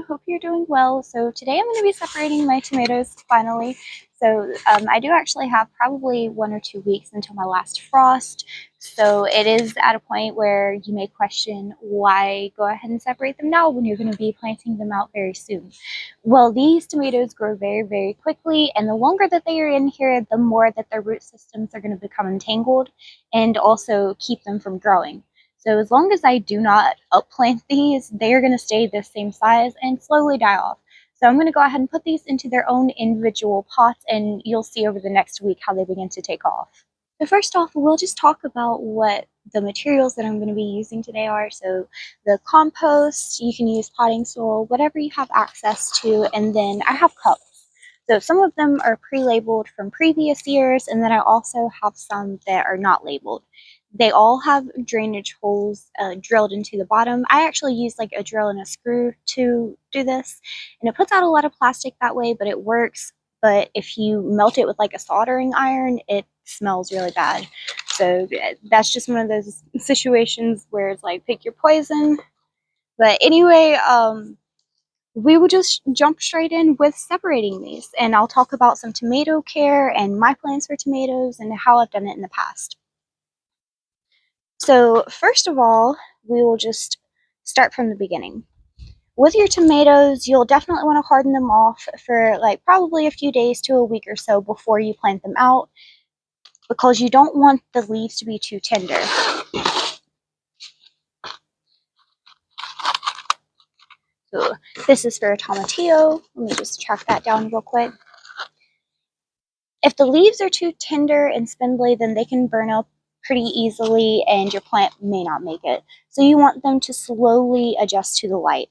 Hope you're doing well. So today I'm going to be separating my tomatoes finally. So I do actually have probably 1 or 2 weeks until my last frost. So it is at a point where you may question why go ahead and separate them now when you're going to be planting them out very soon. Well, these tomatoes grow very, very quickly, and the longer that they are in here, the more that their root systems are going to become entangled and also keep them from growing. So as long as I do not upplant these, they are going to stay the same size and slowly die off. So I'm going to go ahead and put these into their own individual pots, and you'll see over the next week how they begin to take off. So first off, we'll just talk about what the materials that I'm going to be using today are. So the compost, you can use potting soil, whatever you have access to, and then I have cups. So some of them are pre-labeled from previous years, and then I also have some that are not labeled. They all have drainage holes drilled into the bottom. I actually use like a drill and a screw to do this, and it puts out a lot of plastic that way, but it works. But if you melt it with like a soldering iron, it smells really bad. So that's just one of those situations where it's like pick your poison. But anyway, we will just jump straight in with separating these, and I'll talk about some tomato care and my plans for tomatoes and how I've done it in the past. So first of all, we will just start from the beginning. With your tomatoes, you'll definitely want to harden them off for like probably a few days to a week or so before you plant them out, because you don't want the leaves to be too tender. So this is for a tomatillo. Let me just track that down real quick. If the leaves are too tender and spindly, then they can burn up pretty easily and your plant may not make it. So you want them to slowly adjust to the light.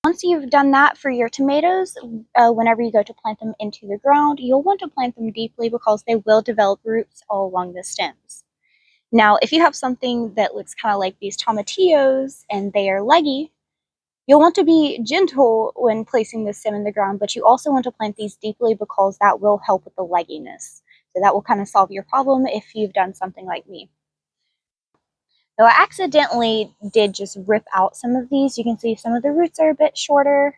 Once you've done that for your tomatoes, whenever you go to plant them into the ground, you'll want to plant them deeply because they will develop roots all along the stems. Now, if you have something that looks kind of like these tomatillos and they are leggy, you'll want to be gentle when placing the stem in the ground, but you also want to plant these deeply because that will help with the legginess. So that will kind of solve your problem if you've done something like me. So I accidentally did just rip out some of these. You can see some of the roots are a bit shorter,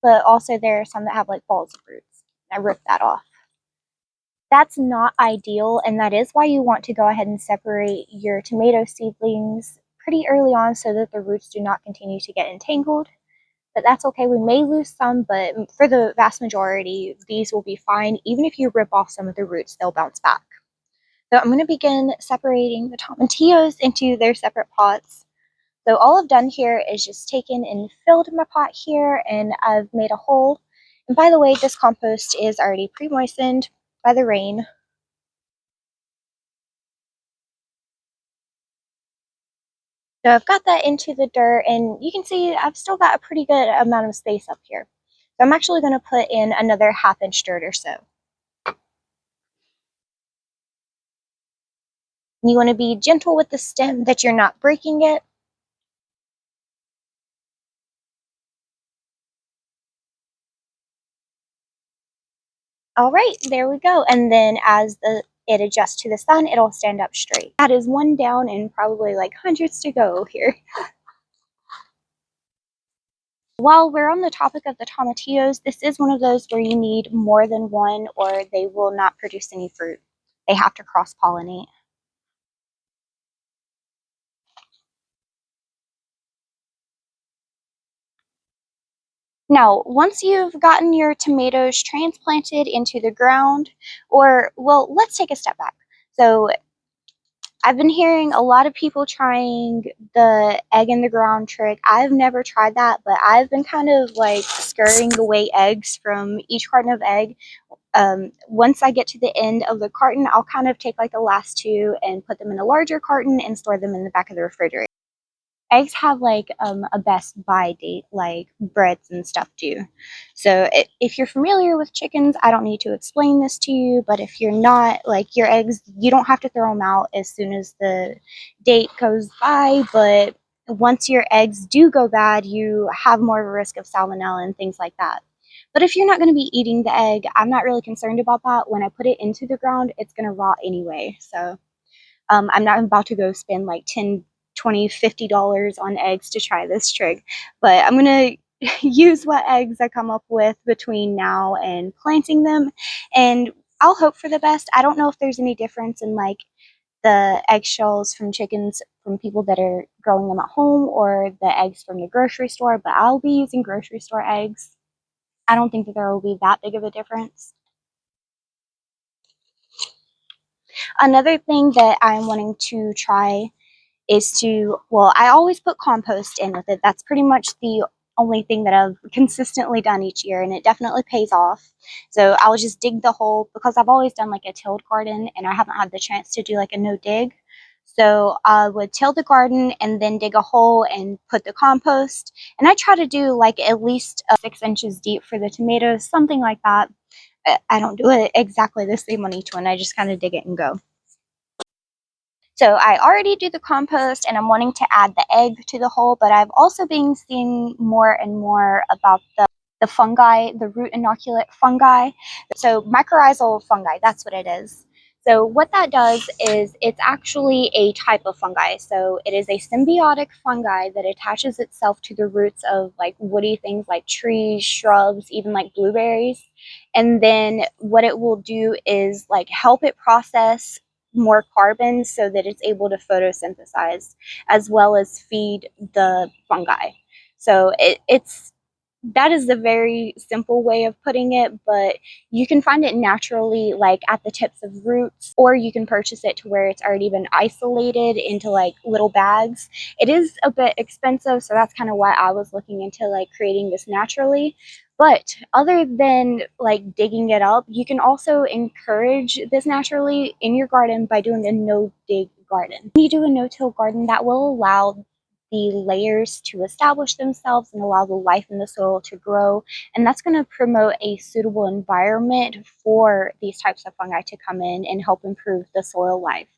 but also there are some that have like balls of roots. I ripped that off. That's not ideal, and that is why you want to go ahead and separate your tomato seedlings pretty early on so that the roots do not continue to get entangled. But that's okay. We may lose some, but for the vast majority, these will be fine. Even if you rip off some of the roots, they'll bounce back. So I'm going to begin separating the tomatillos into their separate pots. So all I've done here is just taken and filled my pot here, and I've made a hole. And by the way, this compost is already pre-moistened by the rain. So I've got that into the dirt, and you can see I've still got a pretty good amount of space up here. So I'm actually going to put in another 1/2 inch dirt or so. You want to be gentle with the stem that you're not breaking it. All right, there we go. And then as it adjusts to the sun, it'll stand up straight. That is one down and probably like hundreds to go here. While we're on the topic of the tomatillos, this is one of those where you need more than one or they will not produce any fruit. They have to cross-pollinate. Now, once you've gotten your tomatoes transplanted into the ground, or, well, let's take a step back. So I've been hearing a lot of people trying the egg in the ground trick. I've never tried that, but I've been kind of like scurrying away eggs from each carton of egg. Once I get to the end of the carton, I'll kind of take like the last 2 and put them in a larger carton and store them in the back of the refrigerator. Eggs have like a best by date like breads and stuff do. So if you're familiar with chickens, I don't need to explain this to you, but if you're not, like your eggs, you don't have to throw them out as soon as the date goes by, but once your eggs do go bad, you have more of a risk of salmonella and things like that. But if you're not going to be eating the egg, I'm not really concerned about that. When I put it into the ground, it's going to rot anyway. So I'm not about to go spend like $10, $20, $50 on eggs to try this trick. But I'm going to use what eggs I come up with between now and planting them, and I'll hope for the best. I don't know if there's any difference in like the eggshells from chickens from people that are growing them at home or the eggs from the grocery store, but I'll be using grocery store eggs. I don't think that there will be that big of a difference. Another thing that I'm wanting to try is to, well, I always put compost in with it. That's pretty much the only thing that I've consistently done each year, and it definitely pays off. So I'll just dig the hole because I've always done like a tilled garden and I haven't had the chance to do like a no dig. So I would till the garden and then dig a hole and put the compost. And I try to do like at least 6 inches deep for the tomatoes, something like that. I don't do it exactly the same on each one. I just kind of dig it and go. So I already do the compost and I'm wanting to add the egg to the hole, but I've also been seeing more and more about the fungi, the root inoculate fungi. So mycorrhizal fungi, that's what it is. So what that does is it's actually a type of fungi. So it is a symbiotic fungi that attaches itself to the roots of like woody things like trees, shrubs, even like blueberries. And then what it will do is like help it process more carbon so that it's able to photosynthesize as well as feed the fungi. So it's that is a very simple way of putting it, but you can find it naturally like at the tips of roots, or you can purchase it to where it's already been isolated into like little bags. It is a bit expensive, so that's kind of why I was looking into like creating this naturally. But other than like digging it up, you can also encourage this naturally in your garden by doing a no dig garden. When you do a no-till garden, that will allow the layers to establish themselves and allow the life in the soil to grow. And that's going to promote a suitable environment for these types of fungi to come in and help improve the soil life.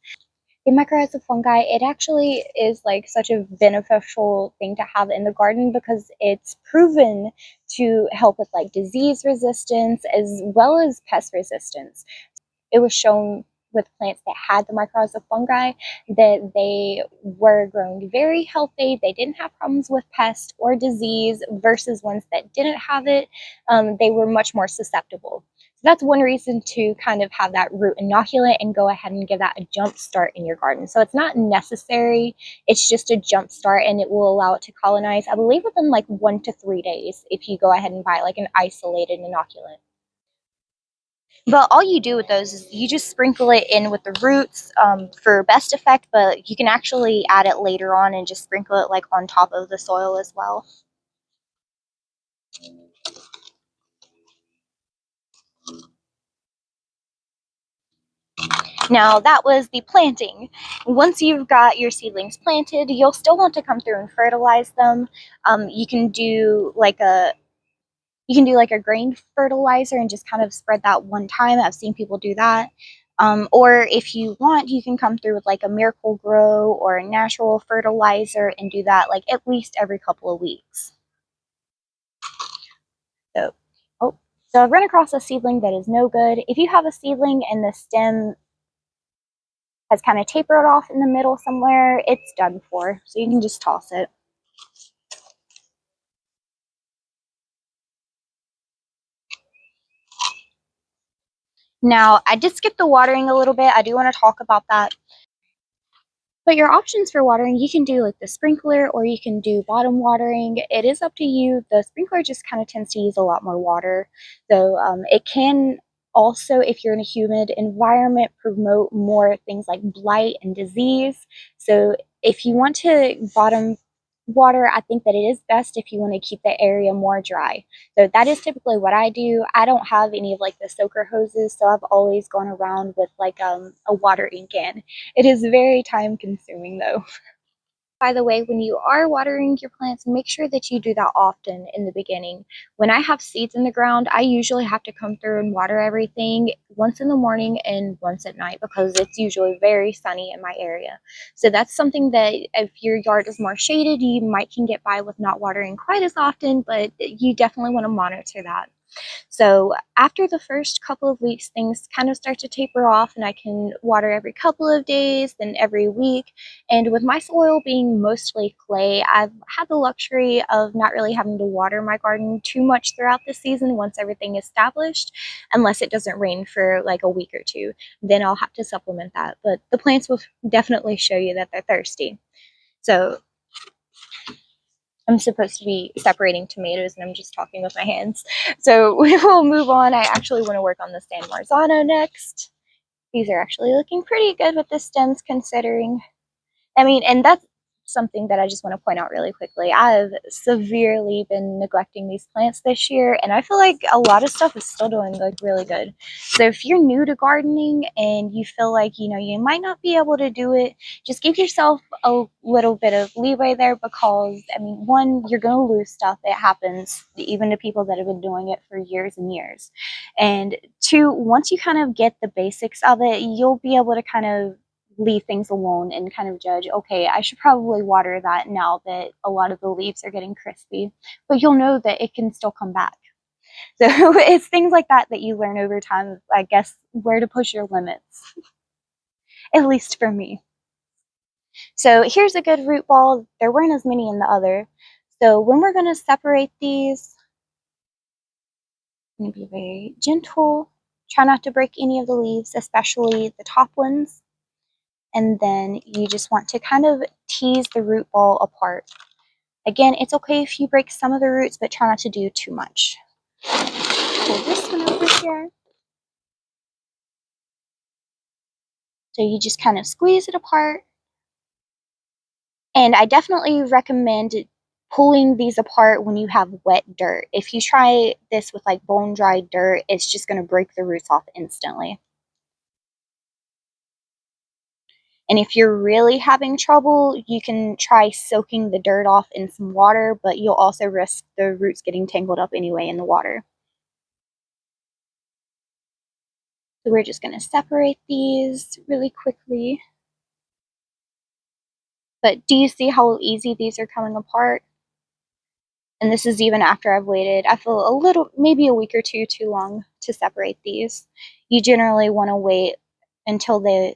The mycorrhizal fungi, it actually is like such a beneficial thing to have in the garden because it's proven to help with like disease resistance as well as pest resistance. It was shown with plants that had the mycorrhizal fungi that they were growing very healthy. They didn't have problems with pest or disease versus ones that didn't have it. They were much more susceptible. So that's one reason to kind of have that root inoculant and go ahead and give that a jump start in your garden. So it's not necessary. It's just a jump start and it will allow it to colonize, I believe, within like 1 to 3 days if you go ahead and buy like an isolated inoculant. But all you do with those is you just sprinkle it in with the roots for best effect, but you can actually add it later on and just sprinkle it like on top of the soil as well. Now that was the planting. Once you've got your seedlings planted, you'll still want to come through and fertilize them. You can do like a grain fertilizer and just kind of spread that one time. I've seen people do that. Or if you want, you can come through with like a Miracle Grow or a natural fertilizer and do that like at least every couple of weeks. So, oh, so I've run across a seedling that is no good. If you have a seedling and the stem has kind of tapered off in the middle somewhere, it's done for. So you can just toss it. Now, I did skip the watering a little bit. I do want to talk about that. But your options for watering, you can do like the sprinkler or you can do bottom watering. It is up to you. The sprinkler just kind of tends to use a lot more water. So it can also, if you're in a humid environment, promote more things like blight and disease. So if you want to bottom water, I think that it is best if you want to keep the area more dry. So that is typically what I do. I don't have any of like the soaker hoses, so I've always gone around with like a watering can. It is very time consuming though. By the way, when you are watering your plants, make sure that you do that often in the beginning. When I have seeds in the ground, I usually have to come through and water everything once in the morning and once at night because it's usually very sunny in my area. So that's something that if your yard is more shaded, you might can get by with not watering quite as often, but you definitely want to monitor that. So after the first couple of weeks, things kind of start to taper off, and I can water every couple of days, then every week. And with my soil being mostly clay, I've had the luxury of not really having to water my garden too much throughout the season once everything is established, unless it doesn't rain for like a week or two. Then I'll have to supplement that. But the plants will definitely show you that they're thirsty. So I'm supposed to be separating tomatoes and I'm just talking with my hands. So we will move on. I actually want to work on the San Marzano next. These are actually looking pretty good with the stems considering. I mean, and that's something that I just want to point out really quickly. I've severely been neglecting these plants this year, and I feel like a lot of stuff is still doing like really good. So if you're new to gardening and you feel like, you know, you might not be able to do it, just give yourself a little bit of leeway there because, I mean, one, you're going to lose stuff. It happens even to people that have been doing it for years and years. And two, once you kind of get the basics of it, you'll be able to kind of leave things alone and kind of judge, okay, I should probably water that now that a lot of the leaves are getting crispy, but you'll know that it can still come back. So it's things like that that you learn over time, I guess, where to push your limits, at least for me. So here's a good root ball. There weren't as many in the other. So when we're going to separate these, I'm going to be very gentle. Try not to break any of the leaves, especially the top ones. And then you just want to kind of tease the root ball apart. Again, it's okay if you break some of the roots, but try not to do too much. Pull this one over here. So you just kind of squeeze it apart. And I definitely recommend pulling these apart when you have wet dirt. If you try this with like bone dry dirt, it's just going to break the roots off instantly. And if you're really having trouble, you can try soaking the dirt off in some water, but you'll also risk the roots getting tangled up anyway in the water. So we're just going to separate these really quickly. But do you see how easy these are coming apart? And this is even after I've waited, I feel a little, maybe a week or two too long to separate these. You generally want to wait until the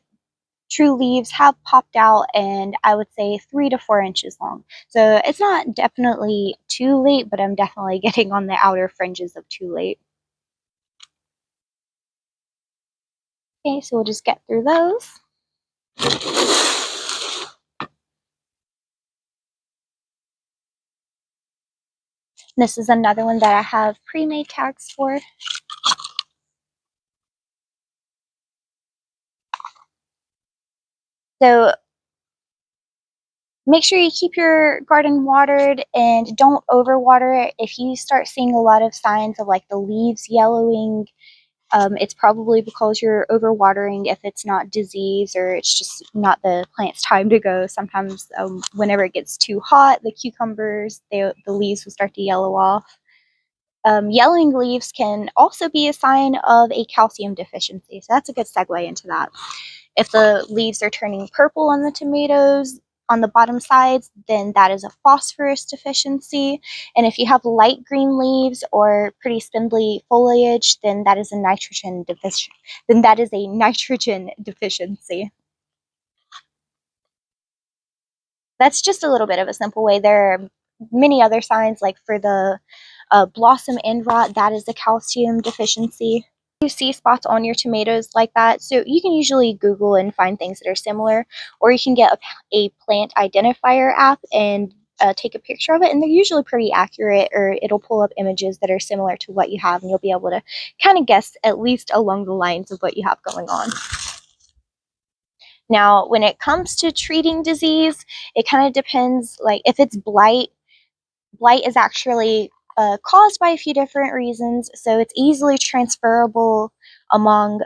true leaves have popped out, and I would say 3 to 4 inches long. So it's not definitely too late, but I'm definitely getting on the outer fringes of too late. Okay, so we'll just get through those. This is another one that I have pre-made tags for. So make sure you keep your garden watered and don't overwater it. If you start seeing a lot of signs of like the leaves yellowing, it's probably because you're overwatering if it's not disease or it's just not the plant's time to go. Sometimes whenever it gets too hot, the cucumbers, the leaves will start to yellow off. Yellowing leaves can also be a sign of a calcium deficiency. So that's a good segue into that. If the leaves are turning purple on the tomatoes on the bottom sides, then that is a phosphorus deficiency. And if you have light green leaves or pretty spindly foliage, then that is a nitrogen deficiency. That's just a little bit of a simple way. There are many other signs, like for the blossom end rot, that is a calcium deficiency. You see spots on your tomatoes like that, so you can usually Google and find things that are similar, or you can get a plant identifier app and take a picture of it, and they're usually pretty accurate, or it'll pull up images that are similar to what you have, and you'll be able to kind of guess at least along the lines of what you have going on. Now, when it comes to treating disease, it kind of depends. Like if it's blight, blight is actually caused by a few different reasons, so it's easily transferable among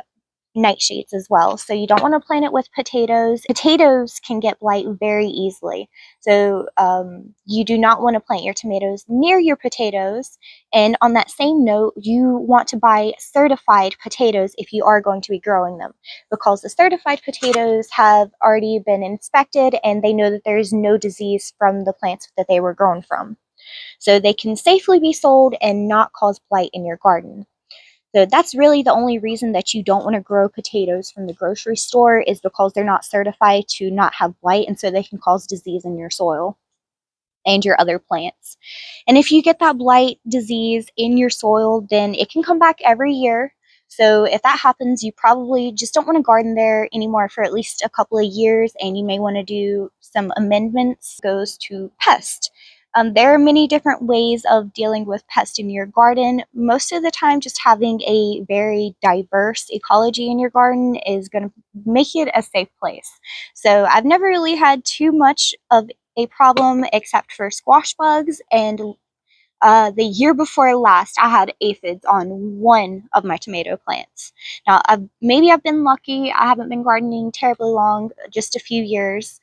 nightshades as well. So you don't want to plant it with potatoes. Potatoes can get blight very easily. So you do not want to plant your tomatoes near your potatoes. And on that same note, you want to buy certified potatoes if you are going to be growing them, because the certified potatoes have already been inspected and they know that there is no disease from the plants that they were grown from. so they can safely be sold and not cause blight in your garden. So that's really the only reason that you don't want to grow potatoes from the grocery store, is because they're not certified to not have blight, and so they can cause disease in your soil and your other plants. And if you get that blight disease in your soil, then it can come back every year. So if that happens, you probably just don't want to garden there anymore for at least a couple of years, and you may want to do some amendments. Goes to pest. There are many different ways of dealing with pest in your garden. Most of the time, just having a very diverse ecology in your garden is going to make it a safe place. So I've never really had too much of a problem except for squash bugs, and the year before last I had aphids on one of my tomato plants. Now maybe I've been lucky, I haven't been gardening terribly long, just a few years.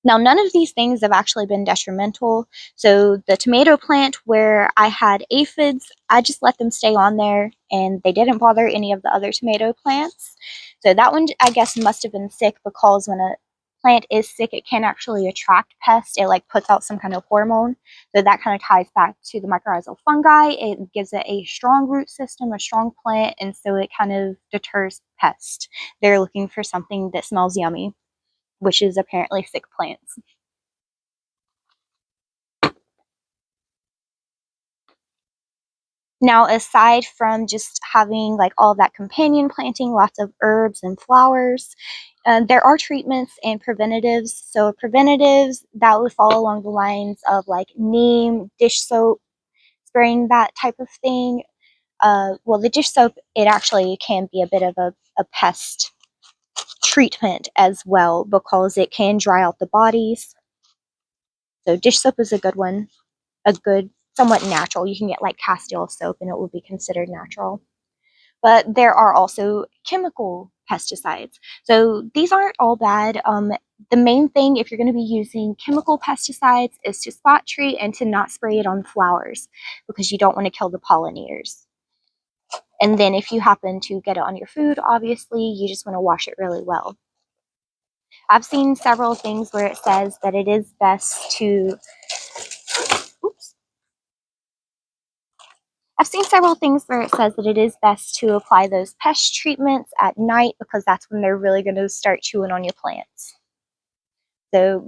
Now, none of these things have actually been detrimental. So the tomato plant where I had aphids, I just let them stay on there and they didn't bother any of the other tomato plants. So that one, I guess, must have been sick, because when a plant is sick, it can actually attract pests. It like puts out some kind of hormone. So that kind of ties back to the mycorrhizal fungi. It gives it a strong root system, a strong plant, and so it kind of deters pests. They're looking for something that smells yummy, which is apparently sick plants. Now, aside from just having like all that companion planting, lots of herbs and flowers, there are treatments and preventatives. So preventatives that would fall along the lines of like neem, dish soap, spraying that type of thing. Well, the dish soap, it actually can be a bit of a pest treatment as well, because it can dry out the bodies. So dish soap is a good one, a good, somewhat natural. You can get like castile soap and it will be considered natural. But there are also chemical pesticides. So these aren't all bad. The main thing, if you're going to be using chemical pesticides, is to spot treat and to not spray it on flowers, because you don't want to kill the pollinators. And then if you happen to get it on your food, obviously, you just want to wash it really well. I've seen several things where it says that it is best to, oops, I've seen several things where it says that it is best to apply those pest treatments at night, because that's when they're really going to start chewing on your plants. So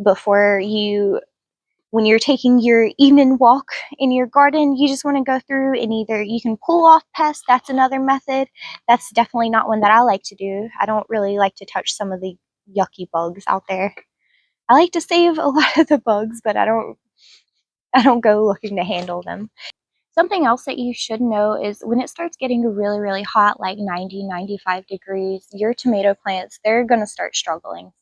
when you're taking your evening walk in your garden, you just want to go through and either you can pull off pests. That's another method. That's definitely not one that I like to do. I don't really like to touch some of the yucky bugs out there. I like to save a lot of the bugs, but I don't go looking to handle them. Something else that you should know is when it starts getting really, really hot, like 90, 95 degrees, your tomato plants, they're going to start struggling.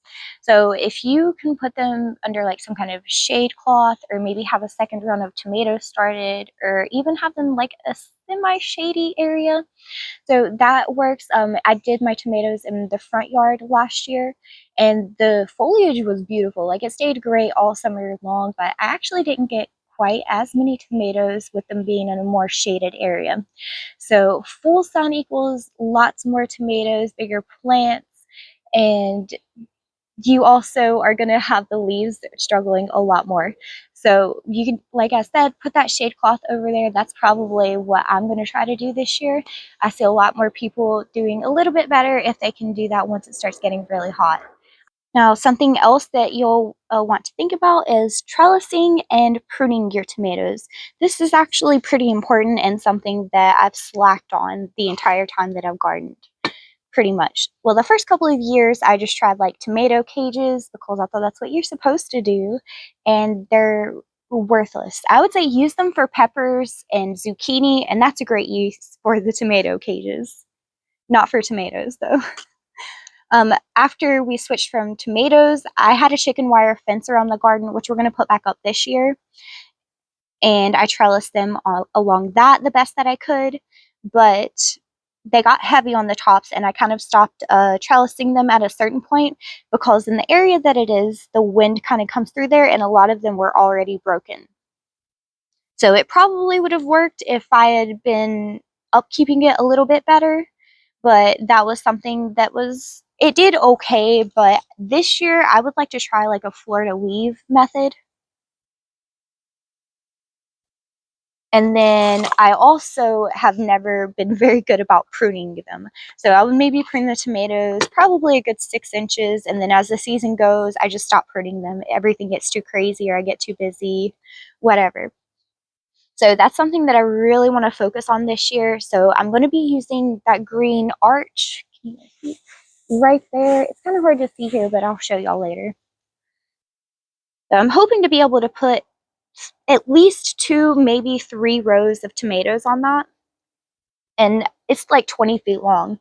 So if you can put them under like some kind of shade cloth, or maybe have a second run of tomatoes started, or even have them like a semi-shady area, so that works. I did my tomatoes in the front yard last year, and the foliage was beautiful. Like, it stayed great all summer long, but I actually didn't get quite as many tomatoes with them being in a more shaded area. So full sun equals lots more tomatoes, bigger plants, and you also are going to have the leaves struggling a lot more. So you can, like I said, put that shade cloth over there. That's probably what I'm going to try to do this year. I see a lot more people doing a little bit better if they can do that once it starts getting really hot. Now, something else that you'll want to think about is trellising and pruning your tomatoes. This is actually pretty important and something that I've slacked on the entire time that I've gardened. Pretty much. Well, the first couple of years, I just tried like tomato cages, because I thought that's what you're supposed to do, and they're worthless. I would say use them for peppers and zucchini, and that's a great use for the tomato cages. Not for tomatoes, though. After we switched from tomatoes, I had a chicken wire fence around the garden, which we're going to put back up this year, and I trellised them all along that the best that I could, but they got heavy on the tops, and I kind of stopped trellising them at a certain point, because in the area that it is, the wind kind of comes through there, and a lot of them were already broken. So it probably would have worked if I had been upkeeping it a little bit better, but that was something that it did okay, but this year I would like to try like a Florida weave method. And then I also have never been very good about pruning them. So I would maybe prune the tomatoes probably a good 6 inches. And then as the season goes, I just stop pruning them. Everything gets too crazy or I get too busy, whatever. So that's something that I really want to focus on this year. So I'm going to be using that green arch. Can you see? Right there. It's kind of hard to see here, but I'll show y'all later. So I'm hoping to be able to put at least 2, maybe 3 rows of tomatoes on that. And it's like 20 feet long.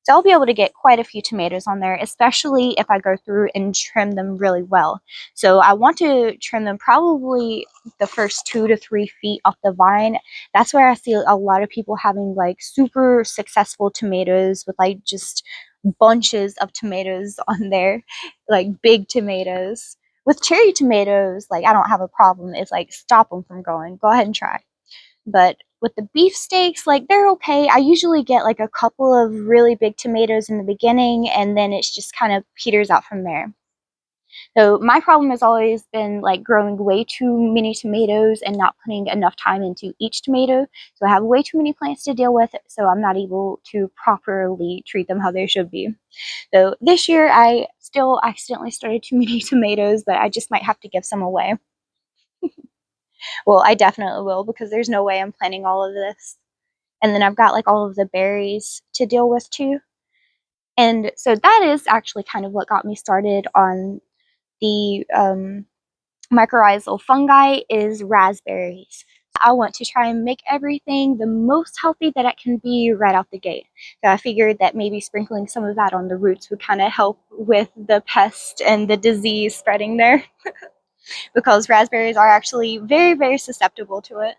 So I'll be able to get quite a few tomatoes on there, especially if I go through and trim them really well. So I want to trim them probably the first 2 to 3 feet off the vine. That's where I see a lot of people having like super successful tomatoes with like just bunches of tomatoes on there, like big tomatoes. With cherry tomatoes, like I don't have a problem. It's like stop them from going. Go ahead and try. But with the beefsteaks, like they're okay. I usually get like a couple of really big tomatoes in the beginning, and then it's just kind of peters out from there. So my problem has always been like growing way too many tomatoes and not putting enough time into each tomato. So I have way too many plants to deal with, so I'm not able to properly treat them how they should be. So this year I still accidentally started too many tomatoes, but I just might have to give some away. Well, I definitely will, because there's no way I'm planting all of this. And then I've got like all of the berries to deal with too. And so that is actually kind of what got me started on the mycorrhizal fungi is raspberries. I want to try and make everything the most healthy that it can be right out the gate. So I figured that maybe sprinkling some of that on the roots would kind of help with the pest and the disease spreading there. Because raspberries are actually very, very susceptible to it.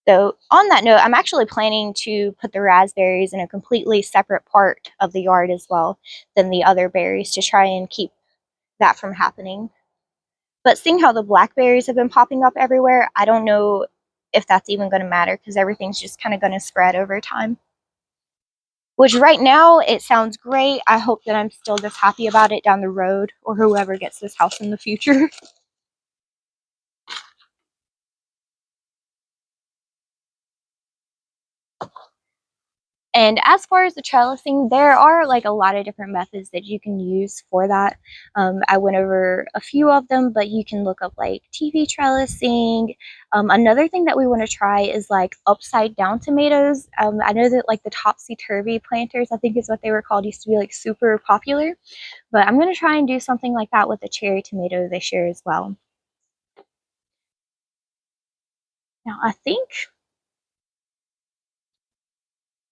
So on that note, I'm actually planning to put the raspberries in a completely separate part of the yard as well than the other berries to try and keep that from happening. But seeing how the blackberries have been popping up everywhere, I don't know if that's even going to matter, because everything's just kind of going to spread over time. Which right now, it sounds great. I hope that I'm still this happy about it down the road, or whoever gets this house in the future. And as far as the trellising, there are like a lot of different methods that you can use for that. I went over a few of them, but you can look up like TV trellising. Another thing that we want to try is like upside down tomatoes. I know that like the topsy-turvy planters, I think is what they were called, used to be like super popular. But I'm going to try and do something like that with the cherry tomato this year as well. Now, I think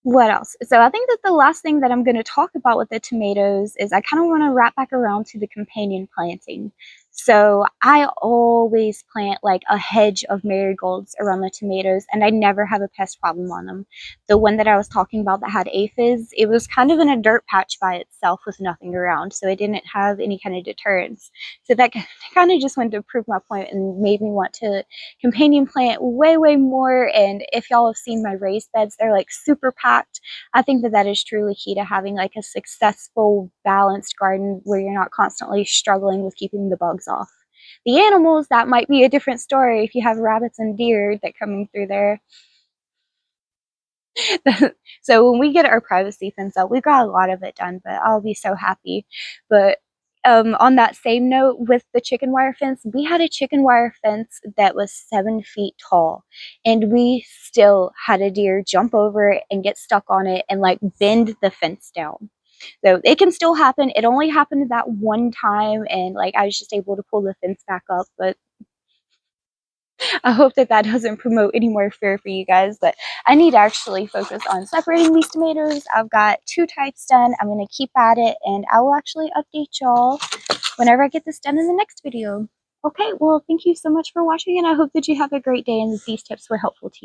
what else? So I think that the last thing that I'm going to talk about with the tomatoes is I kind of want to wrap back around to the companion planting. So I always plant like a hedge of marigolds around the tomatoes, and I never have a pest problem on them. The one that I was talking about that had aphids, it was kind of in a dirt patch by itself with nothing around, so it didn't have any kind of deterrence. So that kind of just went to prove my point and made me want to companion plant way, way more. And if y'all have seen my raised beds, they're like super packed. I think that that is truly key to having like a successful, balanced garden where you're not constantly struggling with keeping the bugs off. The animals, that might be a different story if you have rabbits and deer that coming through there. So when we get our privacy fence up, we've got a lot of it done, but I'll be so happy. But on that same note, with the chicken wire fence, we had a chicken wire fence that was 7 feet tall, and we still had a deer jump over it and get stuck on it and like bend the fence down. So it can still happen. It only happened that one time, and like I was just able to pull the fence back up, but I hope that that doesn't promote any more fear for you guys, but I need to actually focus on separating these tomatoes. I've got 2 types done. I'm going to keep at it, and I will actually update y'all whenever I get this done in the next video. Okay, well, thank you so much for watching, and I hope that you have a great day and that these tips were helpful to you.